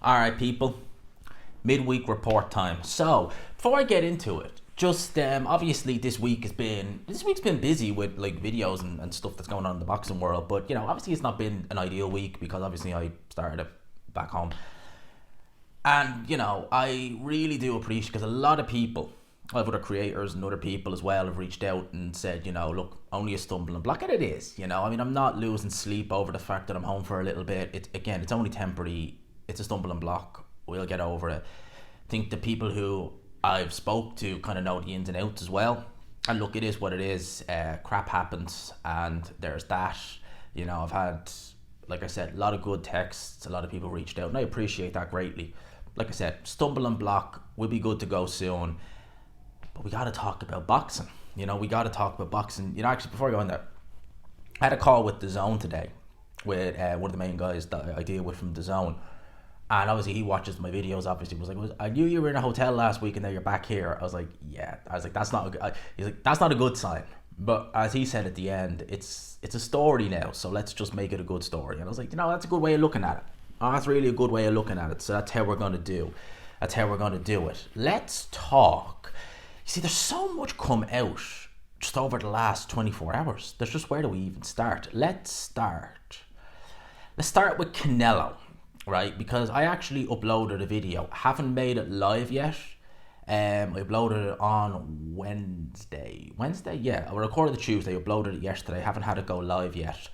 All right, people. Midweek report time. So before I get into it, just obviously this week's been busy with like videos and stuff that's going on in the boxing world. But obviously it's not been an ideal week because obviously I started it back home, and I really do appreciate because a lot of people, I have other creators and other people as well, have reached out and said, look, only a stumbling block, and it is. I mean, I'm not losing sleep over the fact that I'm home for a little bit. It's only temporary. It's a stumbling block. We'll get over it. I think the people who I've spoke to kind of know the ins and outs as well. And look, it is what it is. Crap happens, and there's that. I've had, like I said, a lot of good texts. A lot of people reached out, and I appreciate that greatly. Like I said, stumbling block. We'll be good to go soon. But we got to talk about boxing. We got to talk about boxing. Actually, before I go in there, I had a call with Dazn today with one of the main guys that I deal with from Dazn. And obviously he watches my videos. Obviously was like, I knew you were in a hotel last week and now you're back here. I was like, yeah. I was like, that's not a good. He's like, that's not a good sign. But as he said at the end, it's a story now, so let's just make it a good story. And I was like, that's a good way of looking at it. That's really a good way of looking at it. So that's how we're gonna do. That's how we're gonna do it. Let's talk. You see, there's so much come out just over the last 24 hours. There's just, where do we even start? Let's start with Canelo. Right, because I actually uploaded a video. Haven't made it live yet. I uploaded it on Wednesday. Yeah, I recorded the Tuesday, uploaded it yesterday. Haven't had it go live yet.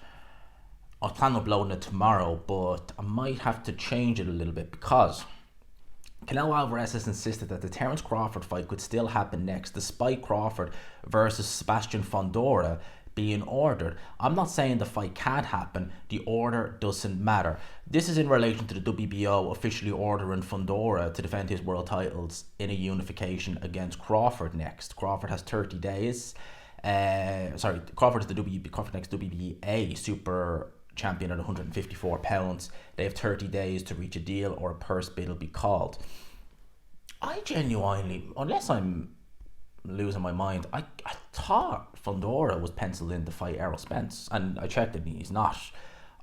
I plan on uploading it tomorrow, but I might have to change it a little bit because Canelo Alvarez has insisted that the Terence Crawford fight could still happen next, despite Crawford versus Sebastian Fundora being ordered. I'm not saying the fight can't happen. The order doesn't matter. This is in relation to the WBO officially ordering Fundora to defend his world titles in a unification against Crawford next. Crawford has 30 days. Crawford is the Crawford next WBA super champion at 154 pounds. They have 30 days to reach a deal or a purse bid will be called. I genuinely, unless I'm losing my mind, I thought Fundora was penciled in to fight Errol Spence, and I checked it and he's not.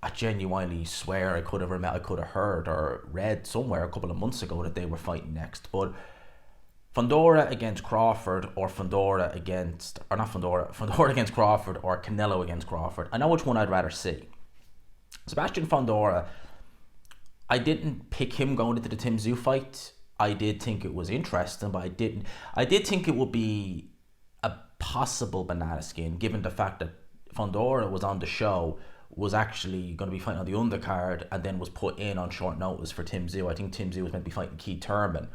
I genuinely swear I could have heard or read somewhere a couple of months ago that they were fighting next. But Fundora against Crawford, or Fundora against Crawford, or Canelo against Crawford, I know which one I'd rather see. Sebastian Fundora, I didn't pick him going into the Tim Tszyu fight. I did think it was interesting, but I did think it would be a possible banana skin, given the fact that Fundora was on the show, was actually going to be fighting on the undercard, and then was put in on short notice for Tim Tszyu. I think Tim Tszyu was meant to be fighting Keith Thurman.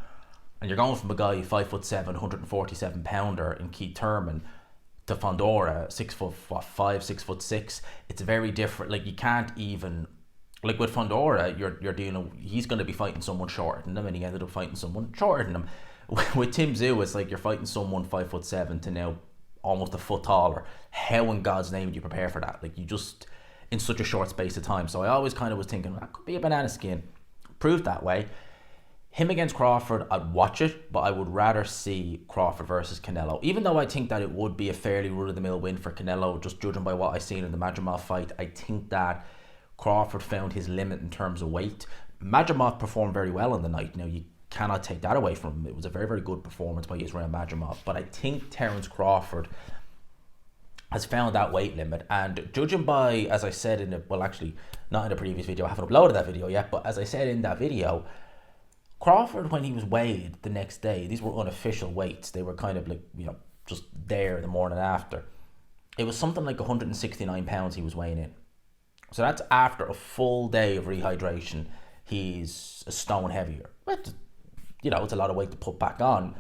And you're going from a guy 5'7", 147 pounder in Keith Thurman to Fundora, 6'5", 6'6". It's very different. Like, you can't even, like with Fundora, you're dealing. He's going to be fighting someone shorter than him, and he ended up fighting someone shorter than him. With Tim Tszyu, it's like you're fighting someone 5'7" to now almost a foot taller. How in God's name would you prepare for that? Like, you just, in such a short space of time. So I always kind of was thinking that could be a banana skin. Proved that way. Him against Crawford, I'd watch it, but I would rather see Crawford versus Canelo. Even though I think that it would be a fairly run-of-the-mill win for Canelo, just judging by what I've seen in the Madrimov fight, I think that Crawford found his limit in terms of weight. Madrimov performed very well on the night. Now, you cannot take that away from him. It was a very, very good performance by Israel Madrimov. But I think Terence Crawford has found that weight limit. And judging by, as I said in the, well, actually, not in the previous video, I haven't uploaded that video yet, but as I said in that video, Crawford, when he was weighed the next day, these were unofficial weights. They were kind of like, just there the morning after. It was something like 169 pounds he was weighing in. So that's after a full day of rehydration. He's a stone heavier. But, it's a lot of weight to put back on.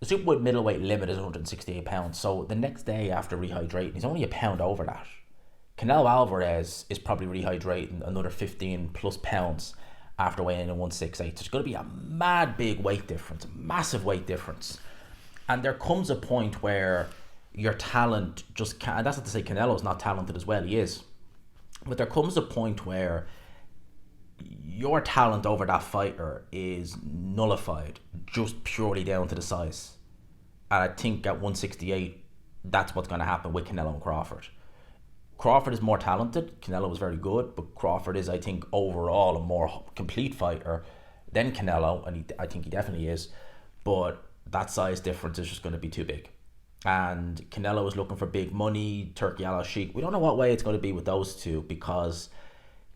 The superweight middleweight limit is 168 pounds. So the next day after rehydrating, he's only a pound over that. Canelo Alvarez is probably rehydrating another 15 plus pounds after weighing in 168. There's going to be a mad big weight difference, a massive weight difference. And there comes a point where your talent just can't, and that's not to say Canelo's not talented as well, he is. But there comes a point where your talent over that fighter is nullified just purely down to the size. And I think at 168, that's what's going to happen with Canelo and Crawford. Crawford is more talented. Canelo was very good, but Crawford is, I think, overall a more complete fighter. then Canelo, and I think he definitely is, but that size difference is just going to be too big. And Canelo is looking for big money. Turki Al-Sheikh, we don't know what way it's going to be with those two, because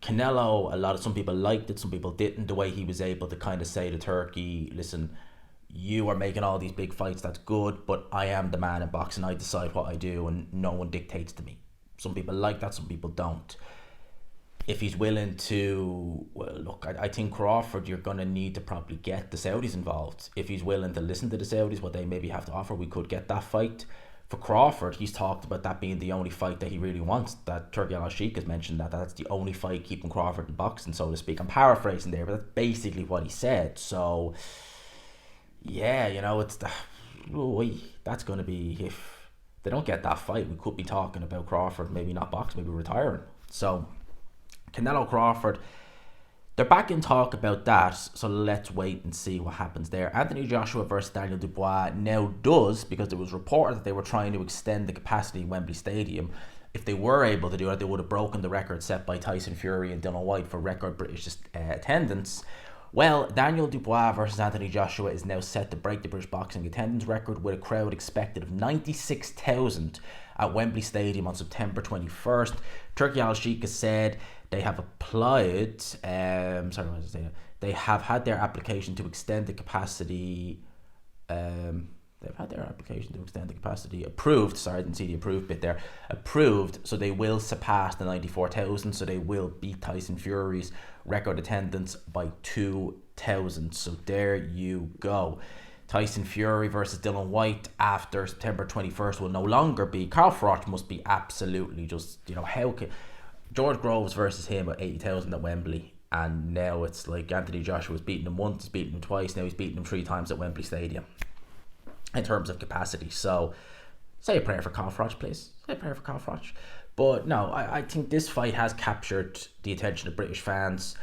Canelo, some people liked it, some people didn't. The way he was able to kind of say to Turkey, listen, you are making all these big fights, that's good, but I am the man in boxing. I decide what I do and no one dictates to me. Some people like that, some people don't. If he's willing to, well, look, I think Crawford, you're going to need to probably get the Saudis involved. If he's willing to listen to the Saudis, what they maybe have to offer, we could get that fight. For Crawford, he's talked about that being the only fight that he really wants. That Turki Al-Sheikh has mentioned that's the only fight keeping Crawford in boxing, so to speak. I'm paraphrasing there, but that's basically what he said. So, yeah, it's that's going to be, if they don't get that fight, we could be talking about Crawford maybe not boxing, maybe retiring. So, Canelo Crawford, they're back in talk about that, so let's wait and see what happens there. Anthony Joshua versus Daniel Dubois now does, because there was reported that they were trying to extend the capacity in Wembley Stadium. If they were able to do it, they would have broken the record set by Tyson Fury and Dazn White for record British attendance. Well, Daniel Dubois versus Anthony Joshua is now set to break the British boxing attendance record with a crowd expected of 96,000 at Wembley Stadium on September 21st. Turki Al-Sheikh has said they have applied, they have had their application to extend the capacity, approved. Sorry, I didn't see the approved bit there. Approved, so they will surpass the 94,000, so they will beat Tyson Fury's record attendance by 2,000. So there you go. Tyson Fury versus Dazn White after September 21st will no longer be. Carl Froch must be absolutely just, how can George Groves versus him at 80,000 at Wembley, and now it's like Anthony Joshua's beaten him once, he's beaten him twice, now he's beaten him 3 times at Wembley Stadium in terms of capacity. So say a prayer for Carl Froch, please. Say a prayer for Carl Froch. But no, I think this fight has captured the attention of British fans.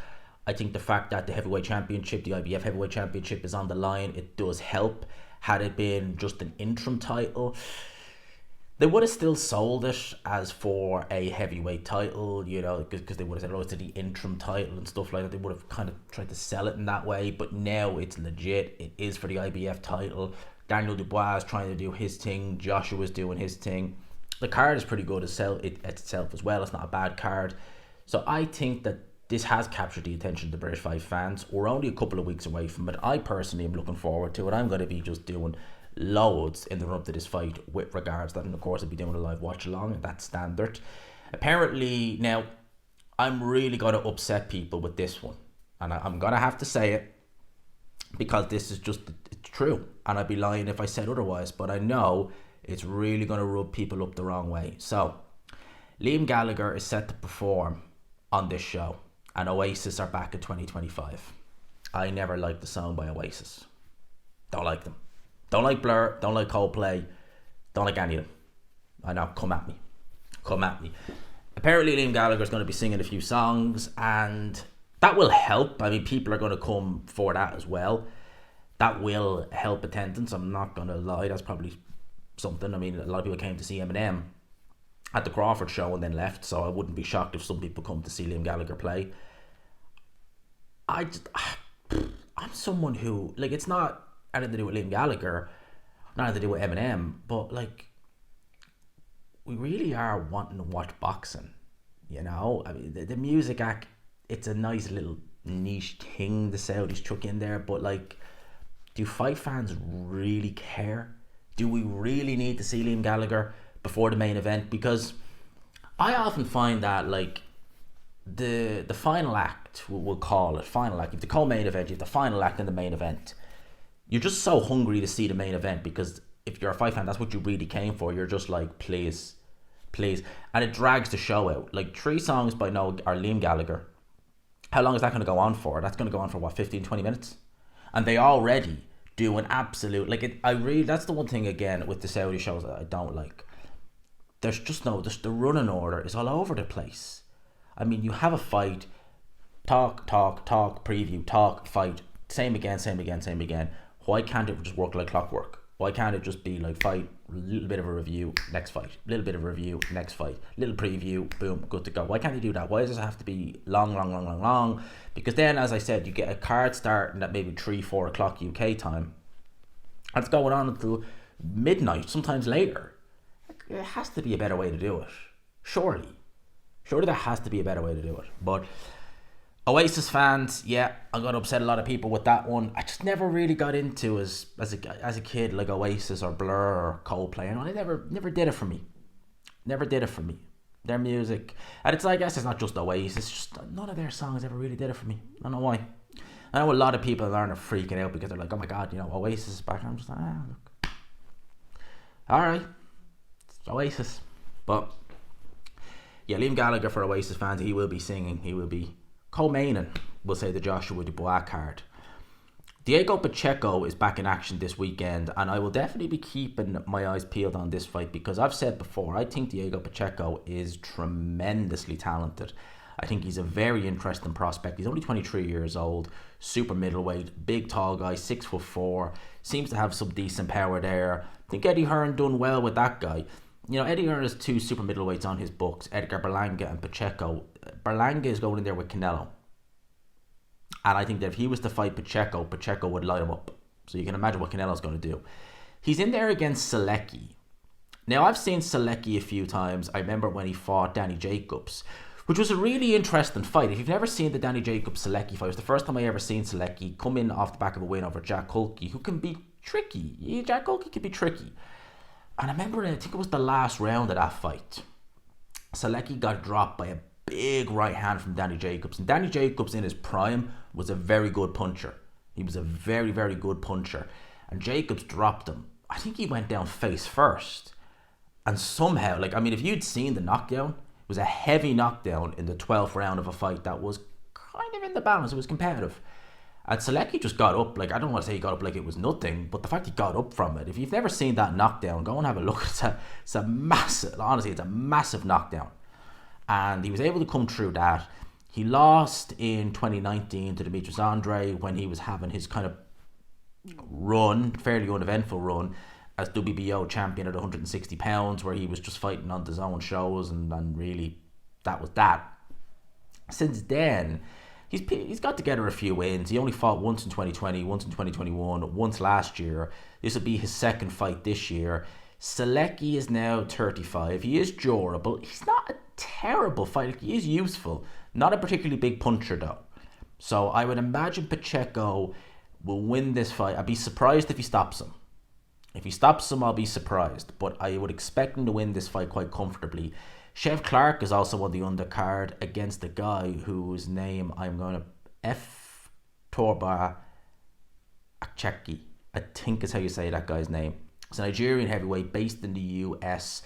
I think the fact that the heavyweight championship, the IBF heavyweight championship, is on the line, it does help. Had it been just an interim title, they would have still sold it as for a heavyweight title, because they would have said, it's the interim title and stuff like that. They would have kind of tried to sell it in that way, but now it's legit. It is for the IBF title. Daniel Dubois is trying to do his thing. Joshua's doing his thing. The card is pretty good itself as well. It's not a bad card. So I think that this has captured the attention of the British fight fans. We're only a couple of weeks away from it. I personally am looking forward to it. I'm going to be just doing loads in the run up to this fight with regards to that, and of course I'll be doing a live watch along, and that's standard. Apparently, now I'm really going to upset people with this one, and I'm going to have to say it, because this is just, it's true, and I'd be lying if I said otherwise, but I know it's really going to rub people up the wrong way. So Liam Gallagher is set to perform on this show, and Oasis are back in 2025. I never liked the song by Oasis. Don't like them. Don't like Blur, don't like Coldplay, don't like any of them. I know, come at me. Apparently Liam Gallagher's going to be singing a few songs, and that will help. I mean, people are going to come for that as well. That will help attendance, I'm not going to lie. That's probably something. I mean, a lot of people came to see Eminem at the Crawford show and then left, so I wouldn't be shocked if some people come to see Liam Gallagher play. I'm someone who, it's not anything to do with Liam Gallagher, nothing to do with Eminem, but we really are wanting to watch boxing, I mean, the music act, it's a nice little niche thing the Saudis chuck in there, but do fight fans really care? Do we really need to see Liam Gallagher before the main event? Because I often find that the final act, we'll call it final act, if the co-main event, you have the final act and the main event, you're just so hungry to see the main event, because if you're a fight fan, that's what you really came for. You're just please, and it drags the show out. 3 songs by Liam Gallagher, how long is that going to go on for? That's going to go on for 15-20 minutes, and they already do an absolute that's the one thing again with the Saudi shows that I don't like. There's just the running order is all over the place. I mean, you have a fight, talk, preview, talk, fight, same again. Why can't it just work like clockwork? Why can't it just be like fight, a little bit of a review, next fight, a little bit of a review, next fight, little preview, boom, good to go? Why can't they do that? Why does it have to be long? Because then, as I said, you get a card starting at maybe 3-4 o'clock UK time, and it's going on until midnight, sometimes later. There has to be a better way to do it. Surely there has to be a better way to do it. But Oasis fans, yeah, I'm going to upset a lot of people with that one. I just never really got into as a kid, like Oasis or Blur or Coldplay. You know, they never did it for me. Never did it for me. Their music, and it's, I guess it's not just Oasis, it's just none of their songs ever really did it for me. I don't know why. I know a lot of people are freaking out because they're like, oh my god, you know, Oasis is back. I'm just like, look, alright, it's Oasis. But yeah, Liam Gallagher, for Oasis fans, he will be singing, he will be co-maining, we'll say, the Joshua Dubois card. Diego Pacheco is back in action this weekend, and I will definitely be keeping my eyes peeled on this fight because I've said before, I think Diego Pacheco is tremendously talented. I think he's a very interesting prospect. He's only 23 years old, super middleweight, big tall guy, 6'4", seems to have some decent power there. I think Eddie Hearn done well with that guy. You know, Eddie Hearn has 2 super middleweights on his books, Edgar Berlanga and Pacheco. Berlanga is going in there with Canelo. And I think that if he was to fight Pacheco, Pacheco would light him up. So you can imagine what Canelo's going to do. He's in there against Selecki. Now, I've seen Selecki a few times. I remember when he fought Danny Jacobs, which was a really interesting fight. If you've never seen the Danny Jacobs-Selecki fight, it was the first time I ever seen Selecki come in off the back of a win over Jack Hulke, who can be tricky. Jack Hulke can be tricky. And I remember, I think it was the last round of that fight, Selecki got dropped by a big right hand from Danny Jacobs. And Danny Jacobs in his prime was a very good puncher. He was a very, very good puncher. And Jacobs dropped him. I think he went down face first. And somehow, like, I mean, if you'd seen the knockdown, it was a heavy knockdown in the 12th round of a fight that was kind of in the balance. It was competitive. And Selecki just got up, like, I don't want to say he got up like it was nothing, but the fact he got up from it, if you've never seen that knockdown, go and have a look. It's a massive, honestly, it's a massive knockdown. And he was able to come through that. He lost in 2019 to Demetrius Andre when he was having his kind of run, fairly uneventful run, as WBO champion at 160 pounds, where he was just fighting on Dazn shows, and really, that was that. Since then, he's got together a few wins. He only fought once in 2020, once in 2021, once last year. This will be his second fight this year. Selecki is now 35. He is durable. He's not a terrible fighter. He is useful. Not a particularly big puncher, though. So I would imagine Pacheco will win this fight. I'd be surprised if he stops him. If he stops him, I'll be surprised. But I would expect him to win this fight quite comfortably. Chev Clark is also on the undercard against a guy whose name I'm going to F. Torba Akcheki, I think is how you say that guy's name. It's a Nigerian heavyweight based in the US.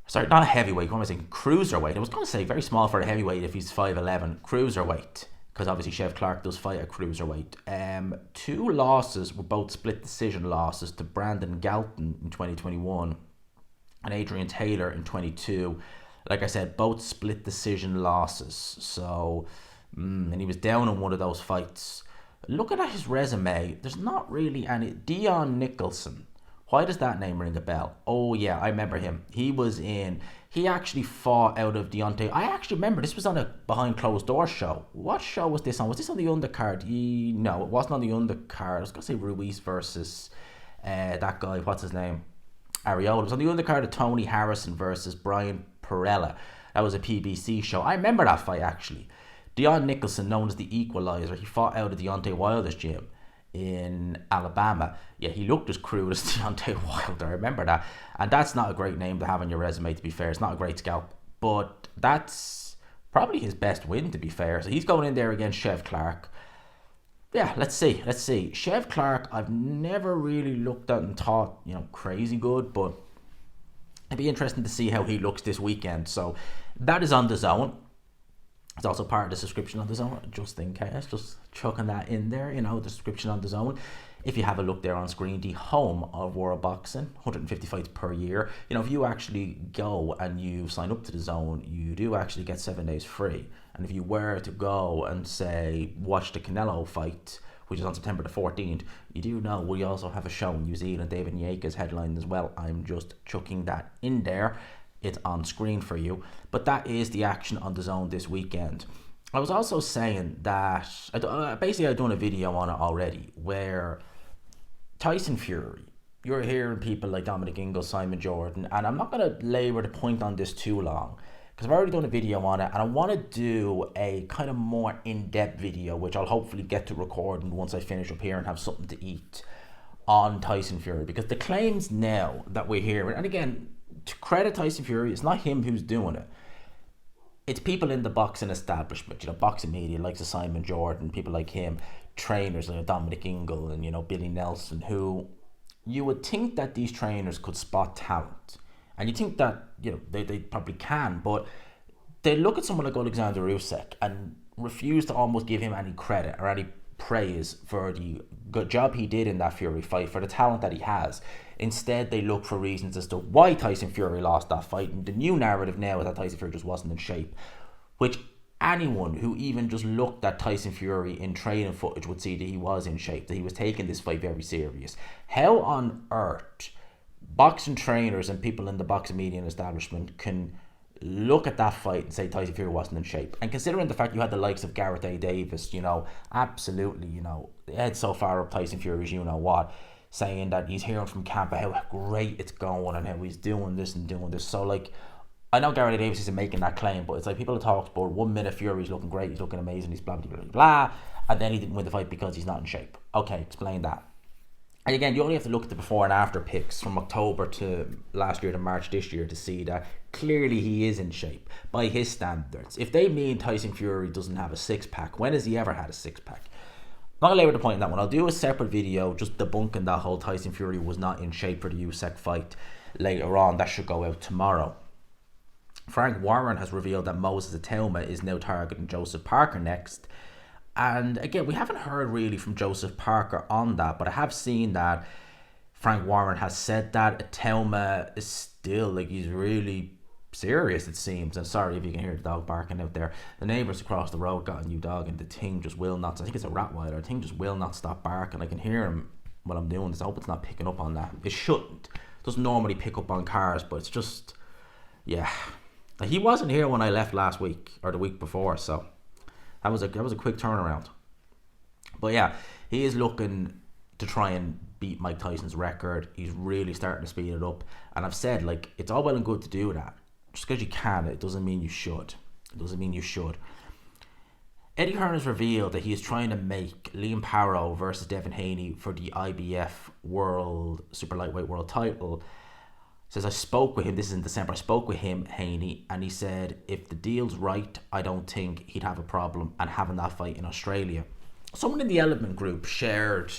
Sorry, not a heavyweight, what am I saying? Cruiserweight. I was going to say very small for a heavyweight if he's 5'11". Cruiserweight, because obviously Chev Clark does fight at cruiserweight. 2 losses were both split decision losses to Brandon Galton in 2021 and Adrian Taylor in 22. Like I said, both split decision losses. So, and he was down in one of those fights. Looking at his resume, there's not really any. Dion Nicholson. Why does that name ring a bell? Oh yeah, I remember him. He actually fought out of Deontay. I actually remember this was on a behind closed doors show. What show was this on? Was this on the undercard? No, it wasn't on the undercard. I was going to say Ruiz versus that guy, what's his name? Ariola. It was on the undercard of Tony Harrison versus Brian Perella. That was a PBC show. I remember that fight actually. Dion Nicholson, known as the Equalizer, he fought out of Deontay Wilder's gym in Alabama. Yeah, he looked as crude as Deontay Wilder. I remember that. And that's not a great name to have on your resume, to be fair. It's not a great scalp. But that's probably his best win, to be fair. So he's going in there against Chev Clark. Yeah, let's see. Chev Clark, I've never really looked at and thought, crazy good, but it'd be interesting to see how he looks this weekend. So that is on Dazn. It's also part of the subscription on Dazn, just in case, just chucking that in there, the description on Dazn. If you have a look there on screen, the home of World Boxing, 150 fights per year. If you actually go and you sign up to Dazn, you do actually get 7 days free. And if you were to go and say, watch the Canelo fight, which is on September the 14th. You do know we also have a show in New Zealand. David Nyaka's headline as well. I'm just chucking that in there. It's on screen for you. But that is the action on DAZN this weekend. I was also saying that basically I've done a video on it already where Tyson Fury, you're hearing people like Dominic Ingalls, Simon Jordan, and I'm not going to labour the point on this too long because I've already done a video on it, and I want to do a kind of more in-depth video, which I'll hopefully get to recording once I finish up here and have something to eat, on Tyson Fury. Because the claims now that we're hearing, and again, to credit Tyson Fury, it's not him who's doing it. It's people in the boxing establishment, boxing media, like Simon Jordan, people like him, trainers like Dominic Ingalls and, Billy Nelson, who you would think that these trainers could spot talent. And you think that, they probably can, but they look at someone like Alexander Usyk and refuse to almost give him any credit or any praise for the good job he did in that Fury fight, for the talent that he has. Instead, they look for reasons as to why Tyson Fury lost that fight. And the new narrative now is that Tyson Fury just wasn't in shape, which anyone who even just looked at Tyson Fury in training footage would see that he was in shape, that he was taking this fight very serious. How on earth boxing trainers and people in the boxing media and establishment can look at that fight and say Tyson Fury wasn't in shape? And considering the fact you had the likes of Gareth A. Davis, absolutely, head so far up Tyson Fury's saying that he's hearing from camp how great it's going and how he's doing this and doing this. So, I know Gareth A. Davis isn't making that claim, but it's like people have talked about 1 minute Fury's looking great, he's looking amazing, he's blah, blah, blah, blah, and then he didn't win the fight because he's not in shape. Okay, explain that. And again, you only have to look at the before and after pics from October to last year to March this year to see that clearly he is in shape by his standards. If they mean Tyson Fury doesn't have a six-pack, when has he ever had a six-pack? I'm not going to labour the point on that one. I'll do a separate video just debunking that whole Tyson Fury was not in shape for the Usyk fight later on. That should go out tomorrow. Frank Warren has revealed that Moses Itauma is now targeting Joseph Parker next. And again, we haven't heard really from Joseph Parker on that, but I have seen that Frank Warren has said that Itauma is still, he's really serious, it seems. And sorry if you can hear the dog barking out there. The neighbours across the road got a new dog and the thing just will not, I think it's a Rottweiler, the thing just will not stop barking. I can hear him when I'm doing this. I hope it's not picking up on that. It shouldn't. It doesn't normally pick up on cars, but it's just, yeah. He wasn't here when I left last week or the week before, so that was a quick turnaround. But yeah, he is looking to try and beat Mike Tyson's record. He's really starting to speed it up. And I've said, it's all well and good to do that. Just because you can, it doesn't mean you should. Eddie Hearn has revealed that he is trying to make Liam Paro versus Devin Haney for the IBF World Super Lightweight World title. Says, I spoke with him, this is in December, I spoke with him, Haney, and he said if the deal's right, I don't think he'd have a problem and having that fight in Australia. Someone in the Element group shared,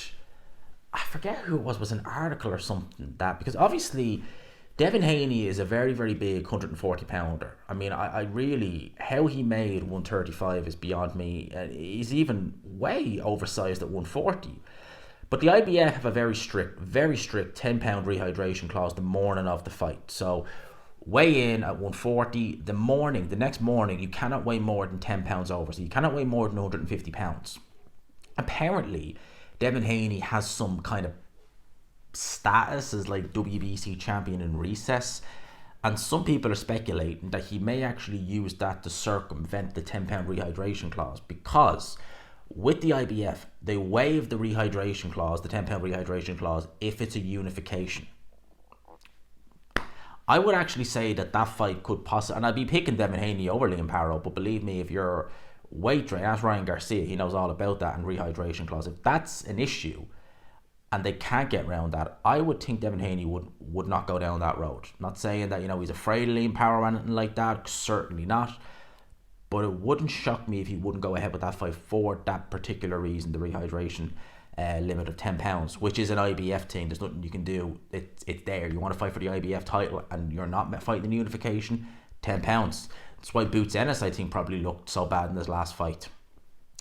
I forget who it was an article or something, that, because obviously Devin Haney is a very, very big 140 pounder. I mean, I really, how he made 135 is beyond me. He's even way oversized at 140. But the IBF have a very strict 10-pound rehydration clause the morning of the fight. So weigh in at 140. The next morning, you cannot weigh more than 10 pounds over. So you cannot weigh more than 150 pounds. Apparently, Devin Haney has some kind of status as WBC champion in recess. And some people are speculating that he may actually use that to circumvent the 10-pound rehydration clause, because with the IBF, they waive the rehydration clause, the 10-pound rehydration clause, if it's a unification. I would actually say that fight could possibly, and I'd be picking Devin Haney over Liam Paro, but believe me, if you're weight training, ask Ryan Garcia, he knows all about that and rehydration clause. If that's an issue and they can't get around that, I would think Devin Haney would not go down that road. Not saying that, he's afraid of Liam Paro or anything like that, certainly not. But it wouldn't shock me if he wouldn't go ahead with that fight for that particular reason, the rehydration limit of 10 pounds, which is an IBF thing. There's nothing you can do. It's there. You want to fight for the IBF title and you're not fighting the unification, 10 pounds. That's why Boots Ennis, I think, probably looked so bad in his last fight.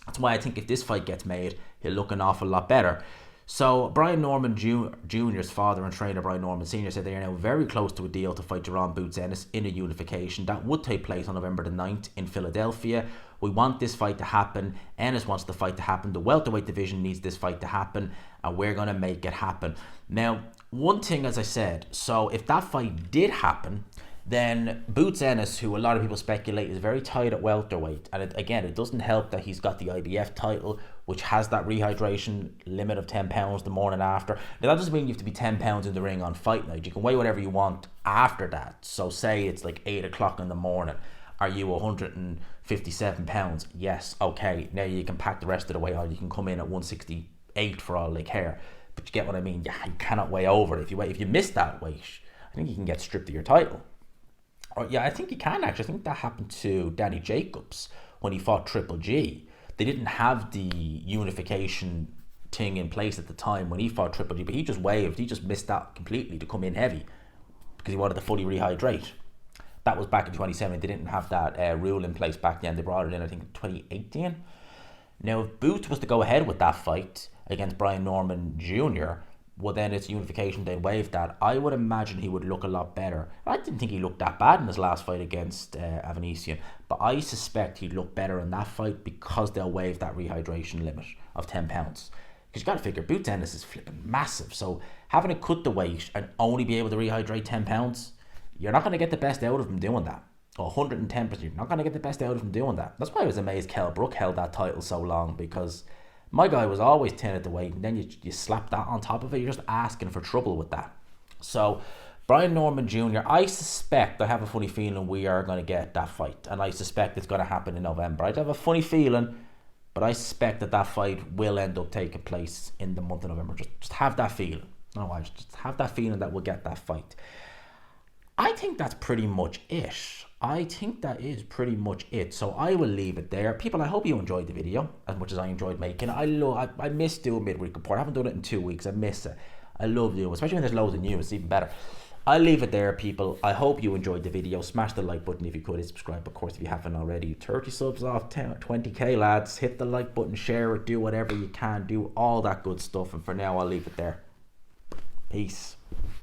That's why I think if this fight gets made, he'll look an awful lot better. So Brian Norman Jr.'s father and trainer Brian Norman Sr. said they are now very close to a deal to fight Jerome Boots Ennis in a unification. That would take place on November the 9th in Philadelphia. We want this fight to happen. Ennis wants the fight to happen. The welterweight division needs this fight to happen, and we're going to make it happen. Now, one thing, as I said, so if that fight did happen, then Boots Ennis, who a lot of people speculate is very tight at welterweight, and it doesn't help that he's got the IBF title, which has that rehydration limit of 10 pounds the morning after. Now, that doesn't mean you have to be 10 pounds in the ring on fight night. You can weigh whatever you want after that. So say it's like 8 o'clock in the morning. Are you 157 pounds? Yes, okay. Now you can pack the rest of the weight on. You can come in at 168 for all they care. But you get what I mean? Yeah, you cannot weigh over it. If you miss that weight, I think you can get stripped of your title. Or, yeah, I think you can actually. I think that happened to Danny Jacobs when he fought Triple G. They didn't have the unification thing in place at the time when he fought Triple G, but he just waived. He just missed that completely to come in heavy because he wanted to fully rehydrate. That was back in 2017. They didn't have that rule in place back then. They brought it in, I think, in 2018. Now, if Boots was to go ahead with that fight against Brian Norman Jr., well, then it's unification. They waived that. I would imagine he would look a lot better. I didn't think he looked that bad in his last fight against Avanesian, but I suspect he'd look better in that fight because they'll waive that rehydration limit of 10 pounds. Because you got to figure, Boots Ennis is flipping massive. So having to cut the weight and only be able to rehydrate 10 pounds, you're not going to get the best out of him doing that. 110%. You're not going to get the best out of him doing that. That's why I was amazed Kell Brook held that title so long, because my guy was always 10 at the weight, and then you slap that on top of it. You're just asking for trouble with that. So Brian Norman Jr., I have a funny feeling we are going to get that fight, and I suspect it's going to happen in November. I have a funny feeling, but I suspect that fight will end up taking place in the month of November. Just have that feeling. No, I just have that feeling that we'll get that fight. I think that's pretty much it. I think that is pretty much it. So I will leave it there. People, I hope you enjoyed the video as much as I enjoyed making it. I miss doing midweek report. I haven't done it in 2 weeks. I miss it. I love doing it, especially when there's loads of news. It's even better. I'll leave it there, people. I hope you enjoyed the video. Smash the like button if you could. Subscribe, of course, if you haven't already. 30 subs off 20k, lads. Hit the like button, share it, do whatever you can. Do all that good stuff. And for now, I'll leave it there. Peace.